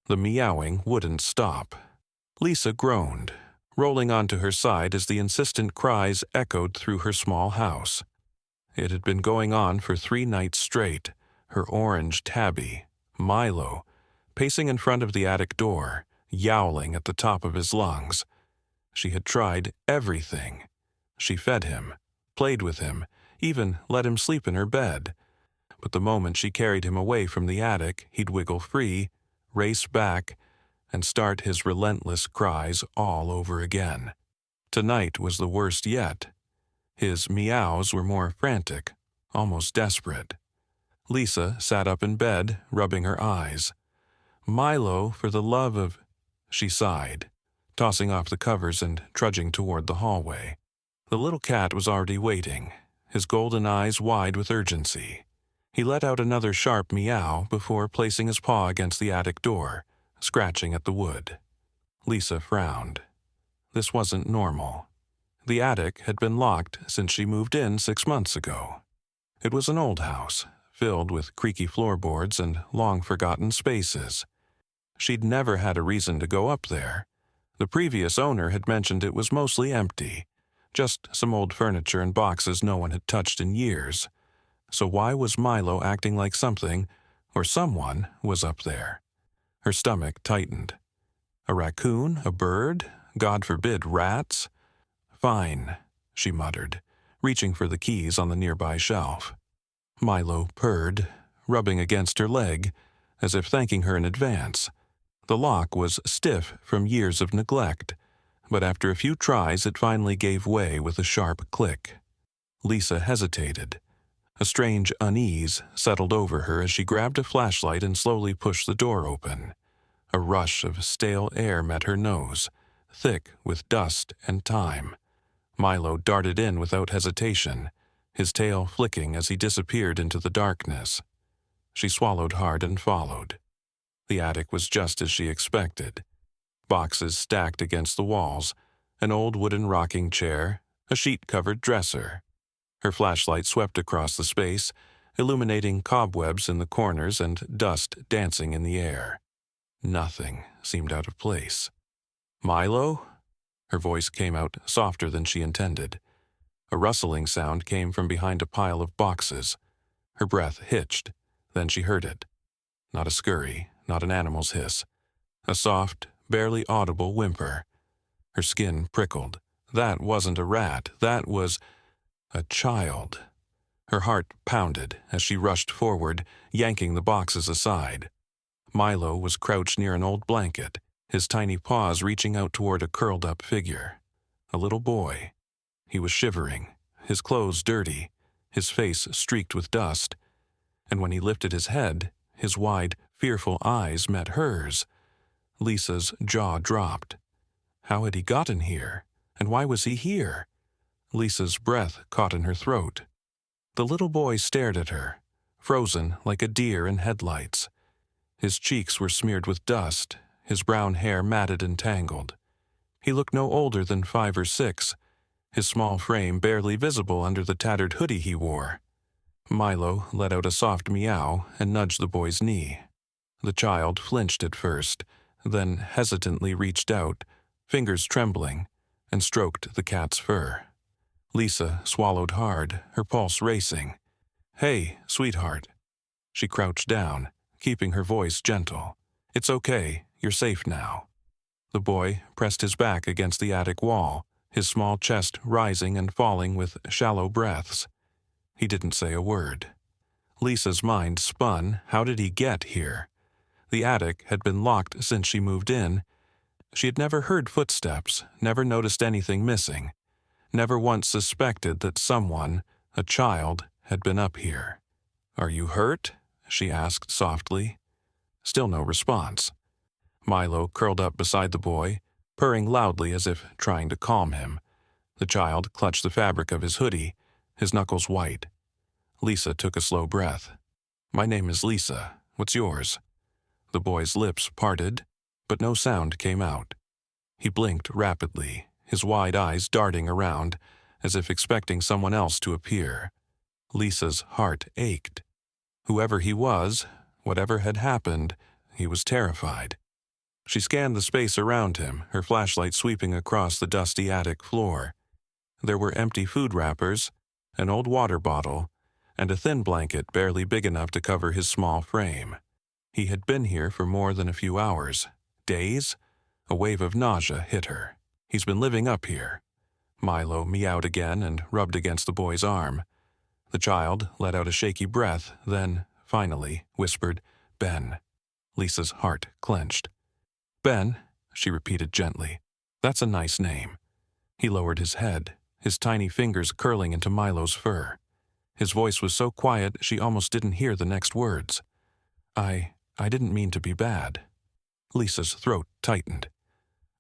The meowing wouldn't stop. Lisa groaned, rolling onto her side as the insistent cries echoed through her small house. It had been going on for 3 nights straight, her orange tabby, Milo, pacing in front of the attic door, yowling at the top of his lungs. She had tried everything. She fed him, played with him, even let him sleep in her bed. But the moment she carried him away from the attic, he'd wiggle free, race back, and start his relentless cries all over again. Tonight was the worst yet. His meows were more frantic, almost desperate. Lisa sat up in bed, rubbing her eyes. "Milo, for the love of—" She sighed, tossing off the covers and trudging toward the hallway. The little cat was already waiting, his golden eyes wide with urgency. He let out another sharp meow before placing his paw against the attic door, scratching at the wood. Lisa frowned. This wasn't normal. The attic had been locked since she moved in 6 months ago. It was an old house, filled with creaky floorboards and long-forgotten spaces. She'd never had a reason to go up there. The previous owner had mentioned it was mostly empty, just some old furniture and boxes no one had touched in years. So why was Milo acting like something, or someone, was up there? Her stomach tightened. A raccoon? A bird? God forbid, rats? "Fine," she muttered, reaching for the keys on the nearby shelf. Milo purred, rubbing against her leg, as if thanking her in advance. The lock was stiff from years of neglect, but after a few tries it finally gave way with a sharp click. Lisa hesitated. A strange unease settled over her as she grabbed a flashlight and slowly pushed the door open. A rush of stale air met her nose, thick with dust and time. Milo darted in without hesitation, his tail flicking as he disappeared into the darkness. She swallowed hard and followed. The attic was just as she expected. Boxes stacked against the walls, an old wooden rocking chair, a sheet-covered dresser. Her flashlight swept across the space, illuminating cobwebs in the corners and dust dancing in the air. Nothing seemed out of place. "Milo?" Her voice came out softer than she intended. A rustling sound came from behind a pile of boxes. Her breath hitched, then she heard it. Not a scurry, not an animal's hiss. A soft, barely audible whimper. Her skin prickled. That wasn't a rat, that was a child. Her heart pounded as she rushed forward, yanking the boxes aside. Milo was crouched near an old blanket, his tiny paws reaching out toward a curled-up figure. A little boy. He was shivering, his clothes dirty, his face streaked with dust. And when he lifted his head, his wide, fearful eyes met hers. Lisa's jaw dropped. How had he gotten here? And why was he here? Lisa's breath caught in her throat. The little boy stared at her, frozen like a deer in headlights. His cheeks were smeared with dust, his brown hair matted and tangled. He looked no older than 5 or 6, his small frame barely visible under the tattered hoodie he wore. Milo let out a soft meow and nudged the boy's knee. The child flinched at first, then hesitantly reached out, fingers trembling, and stroked the cat's fur. Lisa swallowed hard, her pulse racing. "Hey, sweetheart." She crouched down, keeping her voice gentle. "It's okay, you're safe now." The boy pressed his back against the attic wall, his small chest rising and falling with shallow breaths. He didn't say a word. Lisa's mind spun. How did he get here? The attic had been locked since she moved in. She had never heard footsteps, never noticed anything missing, never once suspected that someone, a child, had been up here. "Are you hurt?" she asked softly. Still no response. Milo curled up beside the boy, purring loudly as if trying to calm him. The child clutched the fabric of his hoodie, his knuckles white. Lisa took a slow breath. "My name is Lisa. What's yours?" The boy's lips parted, but no sound came out. He blinked rapidly, his wide eyes darting around, as if expecting someone else to appear. Lisa's heart ached. Whoever he was, whatever had happened, he was terrified. She scanned the space around him, her flashlight sweeping across the dusty attic floor. There were empty food wrappers, an old water bottle, and a thin blanket barely big enough to cover his small frame. He had been here for more than a few hours. Days? A wave of nausea hit her. He's been living up here. Milo meowed again and rubbed against the boy's arm. The child let out a shaky breath, then, finally, whispered, "Ben." Lisa's heart clenched. "Ben," she repeated gently. "That's a nice name." He lowered his head, his tiny fingers curling into Milo's fur. His voice was so quiet she almost didn't hear the next words. I didn't mean to be bad." Lisa's throat tightened.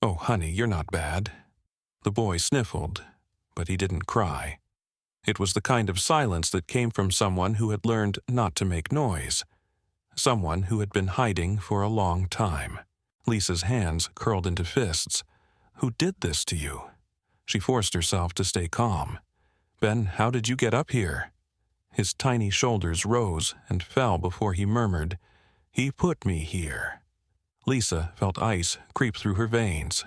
"Oh, honey, you're not bad." The boy sniffled, but he didn't cry. It was the kind of silence that came from someone who had learned not to make noise. Someone who had been hiding for a long time. Lisa's hands curled into fists. "Who did this to you?" She forced herself to stay calm. "Ben, how did you get up here?" His tiny shoulders rose and fell before he murmured, "He put me here." Lisa felt ice creep through her veins.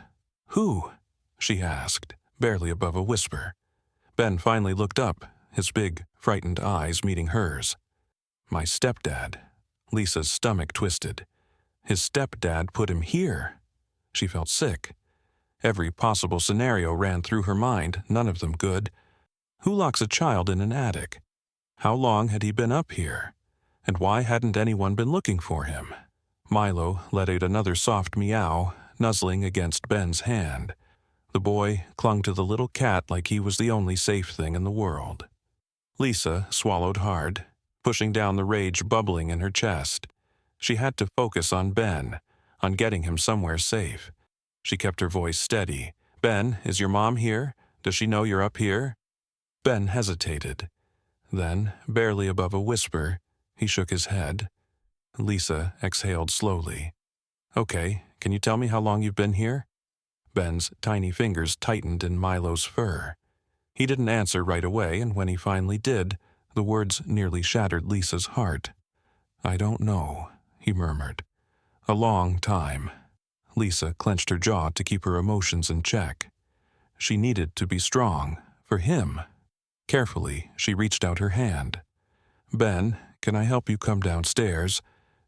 "Who?" she asked, barely above a whisper. Ben finally looked up, his big, frightened eyes meeting hers. "My stepdad." Lisa's stomach twisted. His stepdad put him here. She felt sick. Every possible scenario ran through her mind, none of them good. Who locks a child in an attic? How long had he been up here? And why hadn't anyone been looking for him? Milo let out another soft meow, nuzzling against Ben's hand. The boy clung to the little cat like he was the only safe thing in the world. Lisa swallowed hard, pushing down the rage bubbling in her chest. She had to focus on Ben, on getting him somewhere safe. She kept her voice steady. "Ben, is your mom here? Does she know you're up here?" Ben hesitated. Then, barely above a whisper, he shook his head. Lisa exhaled slowly. "Okay, can you tell me how long you've been here?" Ben's tiny fingers tightened in Milo's fur. He didn't answer right away, and when he finally did, the words nearly shattered Lisa's heart. "I don't know," he murmured. "A long time." Lisa clenched her jaw to keep her emotions in check. She needed to be strong, for him. Carefully, she reached out her hand. "Ben, can I help you come downstairs?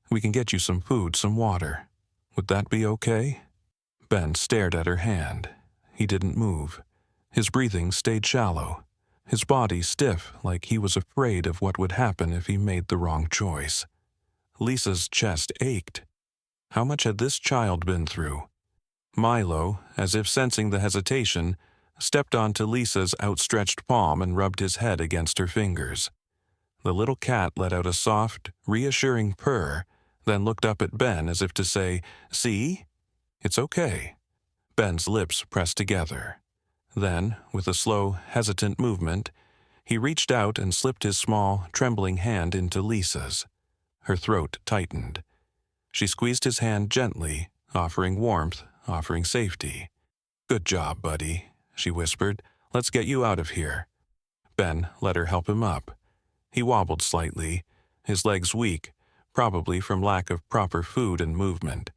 We can get you some food, some water. Would that be okay?" Ben stared at her hand. He didn't move. His breathing stayed shallow, his body stiff like he was afraid of what would happen if he made the wrong choice. Lisa's chest ached. How much had this child been through? Milo, as if sensing the hesitation, stepped onto Lisa's outstretched palm and rubbed his head against her fingers. The little cat let out a soft, reassuring purr, then looked up at Ben as if to say, "See? It's okay." Ben's lips pressed together. Then, with a slow, hesitant movement, he reached out and slipped his small, trembling hand into Lisa's. Her throat tightened. She squeezed his hand gently, offering warmth, offering safety. "Good job, buddy," she whispered. "Let's get you out of here." Ben let her help him up. He wobbled slightly, his legs weak, probably from lack of proper food and movement.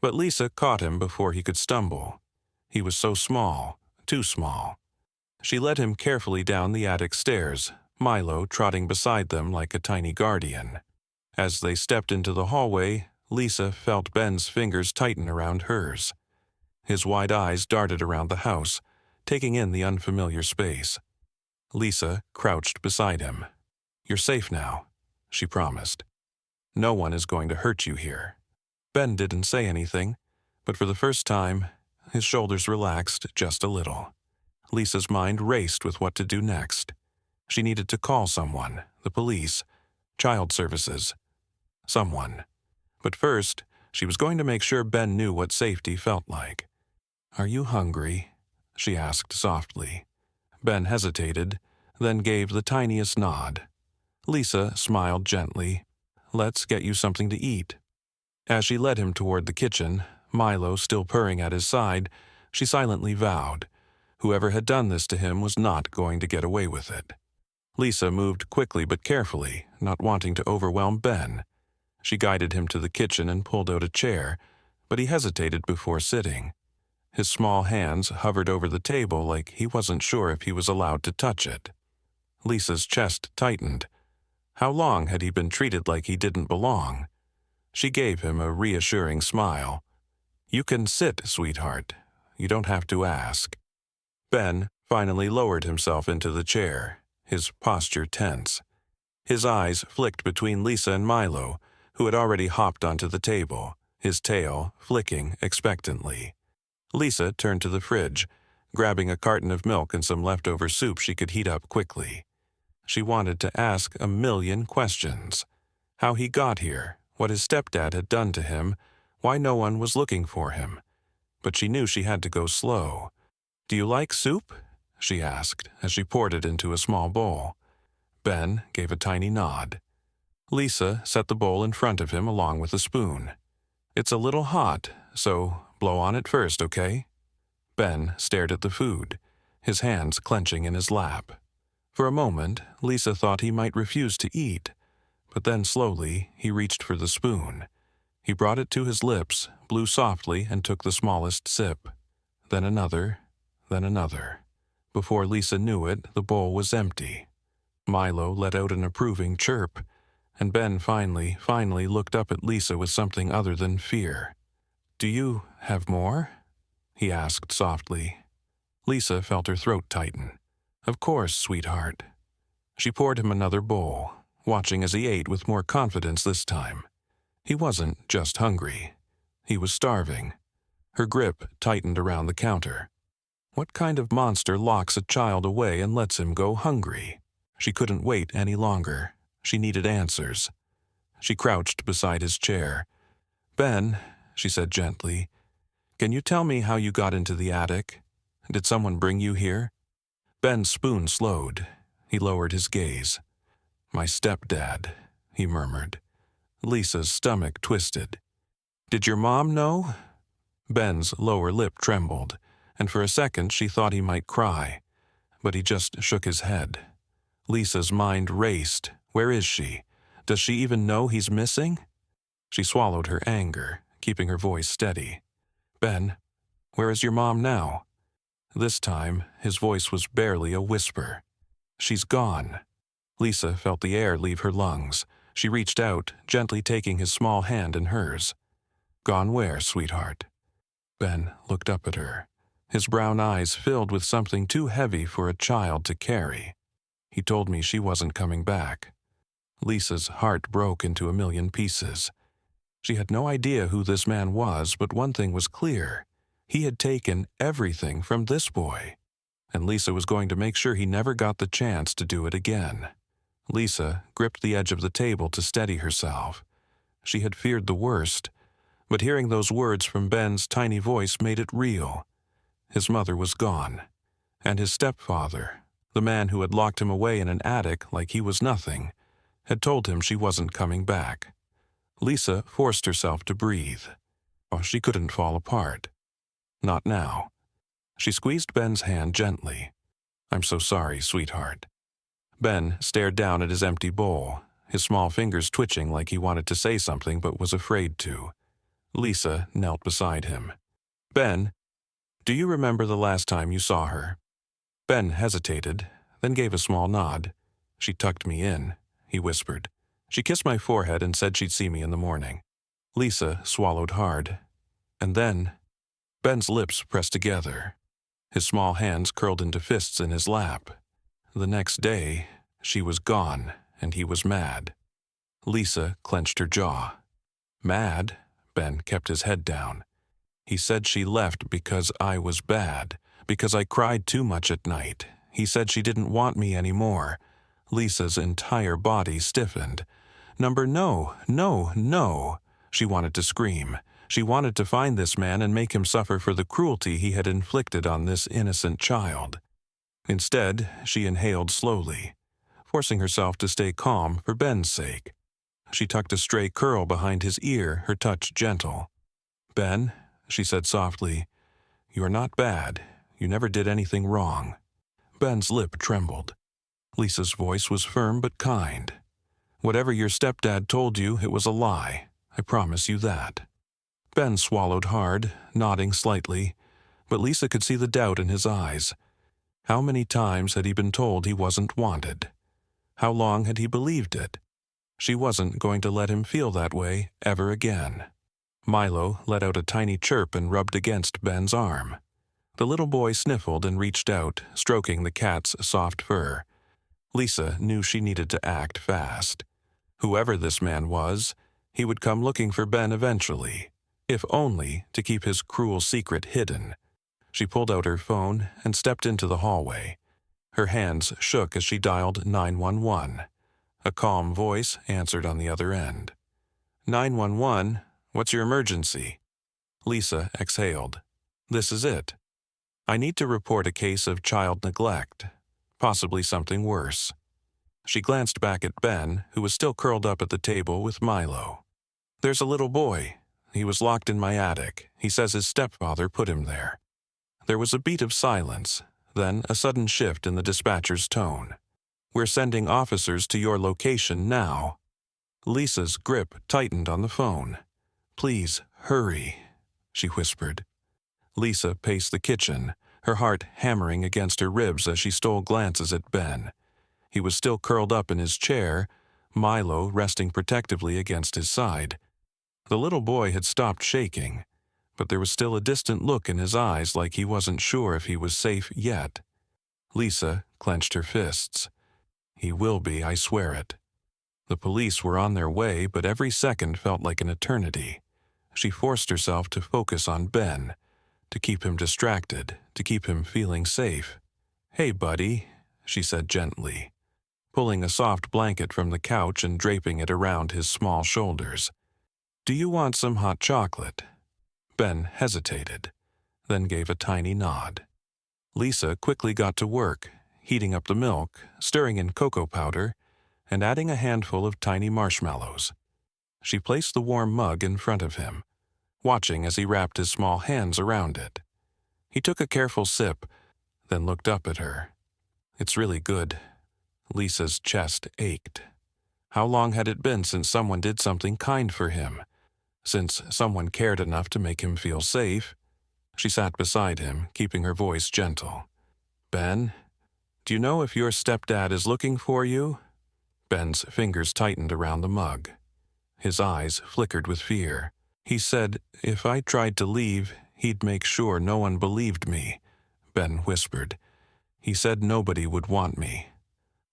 But Lisa caught him before he could stumble. He was so small, too small. She led him carefully down the attic stairs, Milo trotting beside them like a tiny guardian. As they stepped into the hallway, Lisa felt Ben's fingers tighten around hers. His wide eyes darted around the house, taking in the unfamiliar space. Lisa crouched beside him. "You're safe now," she promised. "No one is going to hurt you here." Ben didn't say anything, but for the first time, his shoulders relaxed just a little. Lisa's mind raced with what to do next. She needed to call someone, the police, child services, someone. But first, she was going to make sure Ben knew what safety felt like. "Are you hungry?" she asked softly. Ben hesitated, then gave the tiniest nod. Lisa smiled gently. "Let's get you something to eat." As she led him toward the kitchen, Milo still purring at his side, she silently vowed, whoever had done this to him was not going to get away with it. Lisa moved quickly but carefully, not wanting to overwhelm Ben. She guided him to the kitchen and pulled out a chair, but he hesitated before sitting. His small hands hovered over the table like he wasn't sure if he was allowed to touch it. Lisa's chest tightened. How long had he been treated like he didn't belong? She gave him a reassuring smile. "You can sit, sweetheart. You don't have to ask." Ben finally lowered himself into the chair, his posture tense. His eyes flicked between Lisa and Milo, who had already hopped onto the table, his tail flicking expectantly. Lisa turned to the fridge, grabbing a carton of milk and some leftover soup she could heat up quickly. She wanted to ask a million questions. How he got here, what his stepdad had done to him, why no one was looking for him. But she knew she had to go slow. "Do you like soup?" she asked as she poured it into a small bowl. Ben gave a tiny nod. Lisa set the bowl in front of him along with a spoon. "It's a little hot, so blow on it first, okay?" Ben stared at the food, his hands clenching in his lap. For a moment, Lisa thought he might refuse to eat, but then slowly he reached for the spoon. He brought it to his lips, blew softly, and took the smallest sip. Then another. Before Lisa knew it, the bowl was empty. Milo let out an approving chirp, and Ben finally looked up at Lisa with something other than fear. "Do you have more?" he asked softly. Lisa felt her throat tighten. "Of course, sweetheart." She poured him another bowl, watching as he ate with more confidence this time. He wasn't just hungry. He was starving. Her grip tightened around the counter. What kind of monster locks a child away and lets him go hungry? She couldn't wait any longer. She needed answers. She crouched beside his chair. "Ben," she said gently, "can you tell me how you got into the attic? Did someone bring you here?" Ben's spoon slowed. He lowered his gaze. "My stepdad," he murmured. Lisa's stomach twisted. "Did your mom know?" Ben's lower lip trembled, and for a second she thought he might cry, but he just shook his head. Lisa's mind raced. Where is she? Does she even know he's missing? She swallowed her anger, keeping her voice steady. "Ben, where is your mom now?" This time, his voice was barely a whisper. "She's gone." Lisa felt the air leave her lungs. She reached out, gently taking his small hand in hers. "Gone where, sweetheart?" Ben looked up at her, his brown eyes filled with something too heavy for a child to carry. "He told me she wasn't coming back." Lisa's heart broke into a million pieces. She had no idea who this man was, but one thing was clear. He had taken everything from this boy, and Lisa was going to make sure he never got the chance to do it again. Lisa gripped the edge of the table to steady herself. She had feared the worst, but hearing those words from Ben's tiny voice made it real. His mother was gone, and his stepfather, the man who had locked him away in an attic like he was nothing, had told him she wasn't coming back. Lisa forced herself to breathe. Oh, she couldn't fall apart. Not now. She squeezed Ben's hand gently. "I'm so sorry, sweetheart." Ben stared down at his empty bowl, his small fingers twitching like he wanted to say something but was afraid to. Lisa knelt beside him. "Ben, do you remember the last time you saw her?" Ben hesitated, then gave a small nod. "She tucked me in," he whispered. "She kissed my forehead and said she'd see me in the morning." Lisa swallowed hard. And then, Ben's lips pressed together. His small hands curled into fists in his lap. The next day, she was gone, and he was mad. Lisa clenched her jaw. "Mad?" Ben kept his head down. "He said she left because I was bad, because I cried too much at night. He said she didn't want me anymore." Lisa's entire body stiffened. No. She wanted to scream. She wanted to find this man and make him suffer for the cruelty he had inflicted on this innocent child. Instead, she inhaled slowly, forcing herself to stay calm for Ben's sake. She tucked a stray curl behind his ear, her touch gentle. "Ben," she said softly, "you are not bad. You never did anything wrong." Ben's lip trembled. Lisa's voice was firm but kind. "Whatever your stepdad told you, it was a lie. I promise you that." Ben swallowed hard, nodding slightly, but Lisa could see the doubt in his eyes. How many times had he been told he wasn't wanted? How long had he believed it? She wasn't going to let him feel that way ever again. Milo let out a tiny chirp and rubbed against Ben's arm. The little boy sniffled and reached out, stroking the cat's soft fur. Lisa knew she needed to act fast. Whoever this man was, he would come looking for Ben eventually, if only to keep his cruel secret hidden. She pulled out her phone and stepped into the hallway. Her hands shook as she dialed 911. A calm voice answered on the other end. 911, what's your emergency? Lisa exhaled. This is it. I need to report a case of child neglect, possibly something worse. She glanced back at Ben, who was still curled up at the table with Milo. There's a little boy. He was locked in my attic. He says his stepfather put him there. There was a beat of silence, then a sudden shift in the dispatcher's tone. We're sending officers to your location now. Lisa's grip tightened on the phone. Please, hurry, she whispered. Lisa paced the kitchen, her heart hammering against her ribs as she stole glances at Ben. He was still curled up in his chair, Milo resting protectively against his side. The little boy had stopped shaking, but there was still a distant look in his eyes like he wasn't sure if he was safe yet. Lisa clenched her fists. He will be, I swear it. The police were on their way, but every second felt like an eternity. She forced herself to focus on Ben, to keep him distracted, to keep him feeling safe. Hey, buddy, she said gently, pulling a soft blanket from the couch and draping it around his small shoulders. Do you want some hot chocolate? Ben hesitated, then gave a tiny nod. Lisa quickly got to work, heating up the milk, stirring in cocoa powder, and adding a handful of tiny marshmallows. She placed the warm mug in front of him, watching as he wrapped his small hands around it. He took a careful sip, then looked up at her. It's really good. Lisa's chest ached. How long had it been since someone did something kind for him? Since someone cared enough to make him feel safe? She sat beside him, keeping her voice gentle. Ben, do you know if your stepdad is looking for you? Ben's fingers tightened around the mug. His eyes flickered with fear. He said if I tried to leave, he'd make sure no one believed me, Ben whispered. He said nobody would want me.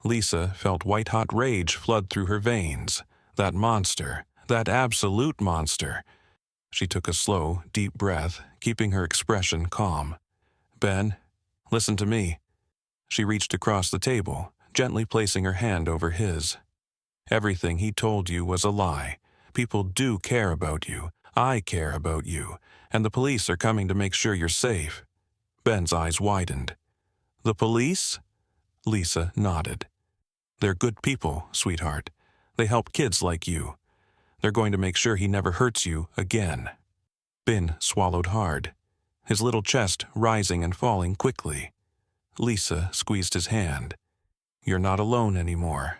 Lisa felt white-hot rage flood through her veins. That monster, that absolute monster. She took a slow, deep breath, keeping her expression calm. Ben, listen to me. She reached across the table, gently placing her hand over his. Everything he told you was a lie. People do care about you. I care about you. And the police are coming to make sure you're safe. Ben's eyes widened. The police? Lisa nodded. They're good people, sweetheart. They help kids like you. They're going to make sure he never hurts you again. Ben swallowed hard, his little chest rising and falling quickly. Lisa squeezed his hand. You're not alone anymore.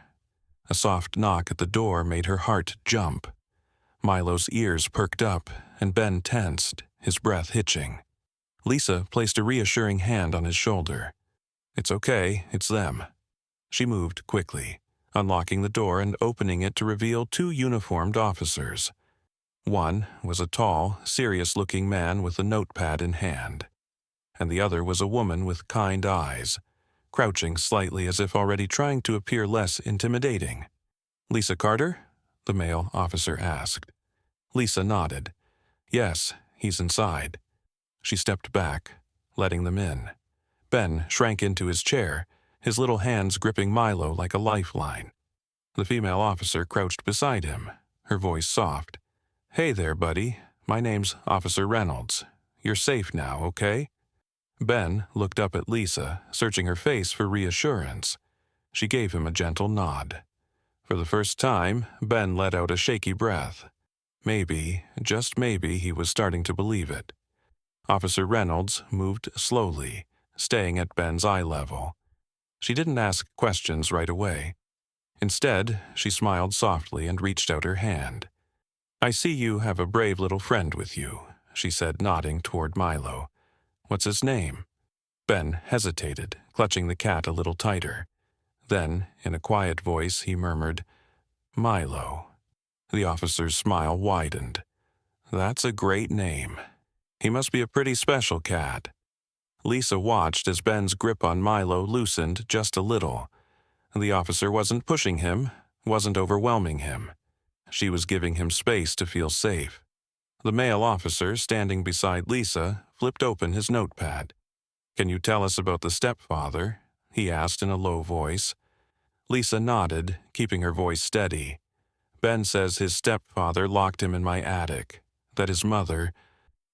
A soft knock at the door made her heart jump. Milo's ears perked up, and Ben tensed, his breath hitching. Lisa placed a reassuring hand on his shoulder. It's okay, it's them. She moved quickly, unlocking the door and opening it to reveal two uniformed officers. One was a tall, serious-looking man with a notepad in hand, and the other was a woman with kind eyes, crouching slightly as if already trying to appear less intimidating. Lisa Carter? The male officer asked. Lisa nodded. Yes, he's inside. She stepped back, letting them in. Ben shrank into his chair, his little hands gripping Milo like a lifeline. The female officer crouched beside him, her voice soft. Hey there, buddy. My name's Officer Reynolds. You're safe now, okay? Ben looked up at Lisa, searching her face for reassurance. She gave him a gentle nod. For the first time, Ben let out a shaky breath. Maybe, just maybe, he was starting to believe it. Officer Reynolds moved slowly, staying at Ben's eye level. She didn't ask questions right away. Instead, she smiled softly and reached out her hand. I see you have a brave little friend with you, she said, nodding toward Milo. What's his name? Ben hesitated, clutching the cat a little tighter. Then, in a quiet voice, he murmured, Milo. The officer's smile widened. That's a great name. He must be a pretty special cat. Lisa watched as Ben's grip on Milo loosened just a little. The officer wasn't pushing him, wasn't overwhelming him. She was giving him space to feel safe. The male officer, standing beside Lisa, flipped open his notepad. Can you tell us about the stepfather? He asked in a low voice. Lisa nodded, keeping her voice steady. Ben says his stepfather locked him in my attic, that his mother...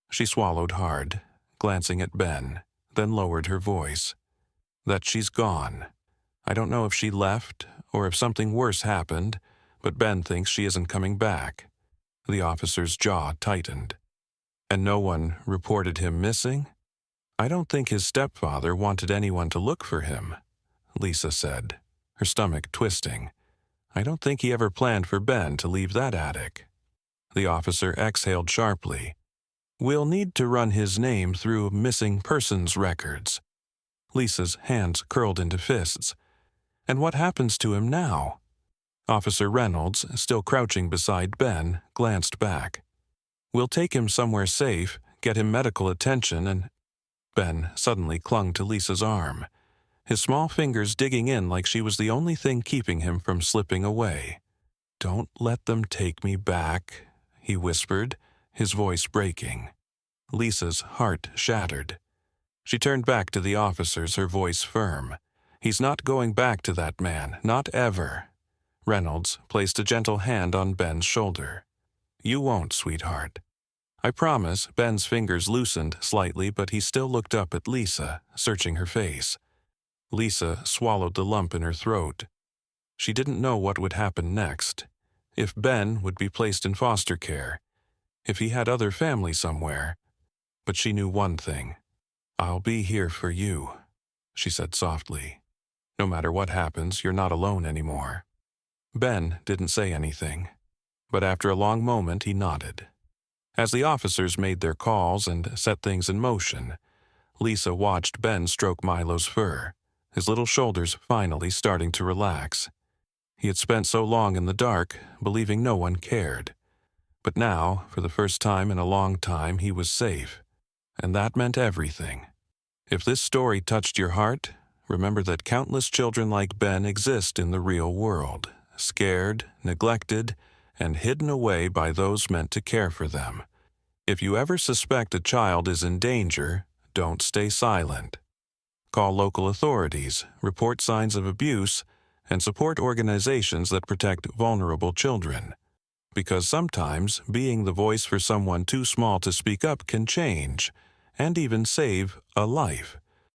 She swallowed hard, glancing at Ben, then lowered her voice. That she's gone. I don't know if she left or if something worse happened, but Ben thinks she isn't coming back. The officer's jaw tightened. And no one reported him missing? I don't think his stepfather wanted anyone to look for him, Lisa said, her stomach twisting. I don't think he ever planned for Ben to leave that attic. The officer exhaled sharply. We'll need to run his name through missing persons records. Lisa's hands curled into fists. And what happens to him now? Officer Reynolds, still crouching beside Ben, glanced back. We'll take him somewhere safe, get him medical attention, and... Ben suddenly clung to Lisa's arm, his small fingers digging in like she was the only thing keeping him from slipping away. Don't let them take me back, he whispered, his voice breaking. Lisa's heart shattered. She turned back to the officers, her voice firm. He's not going back to that man, not ever. Reynolds placed a gentle hand on Ben's shoulder. You won't, sweetheart. I promise. Ben's fingers loosened slightly, but he still looked up at Lisa, searching her face. Lisa swallowed the lump in her throat. She didn't know what would happen next. If Ben would be placed in foster care. If he had other family somewhere. But she knew one thing. I'll be here for you, she said softly. No matter what happens, you're not alone anymore. Ben didn't say anything, but after a long moment he nodded. As the officers made their calls and set things in motion, Lisa watched Ben stroke Milo's fur, his little shoulders finally starting to relax. He had spent so long in the dark, believing no one cared. But now, for the first time in a long time, he was safe. And that meant everything. If this story touched your heart, remember that countless children like Ben exist in the real world, scared, neglected, and hidden away by those meant to care for them. If you ever suspect a child is in danger, don't stay silent. Call local authorities, report signs of abuse, and support organizations that protect vulnerable children. Because sometimes being the voice for someone too small to speak up can change, and even save a life.